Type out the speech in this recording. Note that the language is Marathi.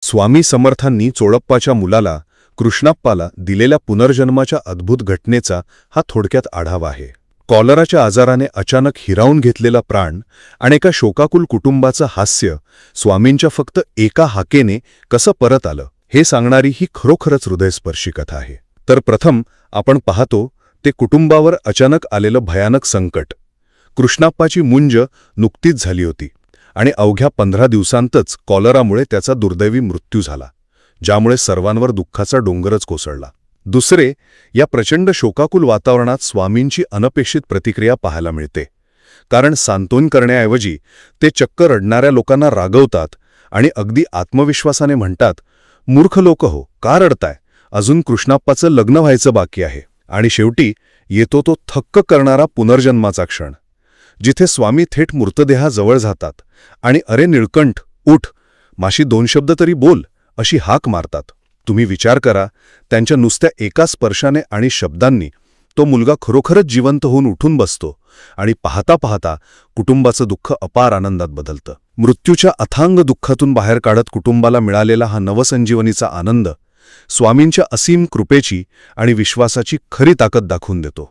स्वामी समर्थांनी चोळप्पाच्या मुलाला कृष्णाप्पाला दिलेल्या पुनर्जन्माच्या अद्भुत घटनेचा हा थोडक्यात आढावा आहे. कॉलराच्या आजाराने अचानक हिरावून घेतलेला प्राण आणि एका शोकाकुल कुटुंबाचं हास्य स्वामींच्या फक्त एका हाकेने कसं परत आलं हे सांगणारी ही खरोखरच हृदयस्पर्शी कथा आहे. तर प्रथम आपण पाहतो ते कुटुंबावर अचानक आलेलं भयानक संकट. कृष्णाप्पाची मुंज नुकतीच झाली होती आणि अवघ्या 15 दिवसांतच कॉलरामुळे त्याचा दुर्दैवी मृत्यू झाला, ज्यामुळे सर्वांवर दुःखाचा डोंगरच कोसळला. दुसरे, या प्रचंड शोकाकुल वातावरणात स्वामींची अनपेक्षित प्रतिक्रिया पाहायला मिळते. कारण सांत्वन करण्याऐवजी ते चक्क रडणाऱ्या लोकांना रागवतात आणि अगदी आत्मविश्वासाने म्हणतात, मूर्ख लोक हो, का रडताय? अजून कृष्णाप्पाचं लग्न व्हायचं बाकी आहे. आणि शेवटी येतो तो थक्क करणारा पुनर्जन्माचा क्षण, जिथे स्वामी थेट मृतदेहाजवळ जातात आणि अरे निळकंठ उठ, माशी 2 शब्द तरी बोल अशी हाक मारतात. तुम्ही विचार करा, त्यांच्या नुसत्या एका स्पर्शाने आणि शब्दांनी तो मुलगा खरोखरच जिवंत होऊन उठून बसतो आणि पाहता पाहता कुटुंबाचं दुःख अपार आनंदात बदलतं. मृत्यूच्या अथांग दुःखातून बाहेर काढत कुटुंबाला मिळालेला हा नवसंजीवनीचा आनंद स्वामींच्या असीम कृपेची आणि विश्वासाची खरी ताकद दाखवून देतो.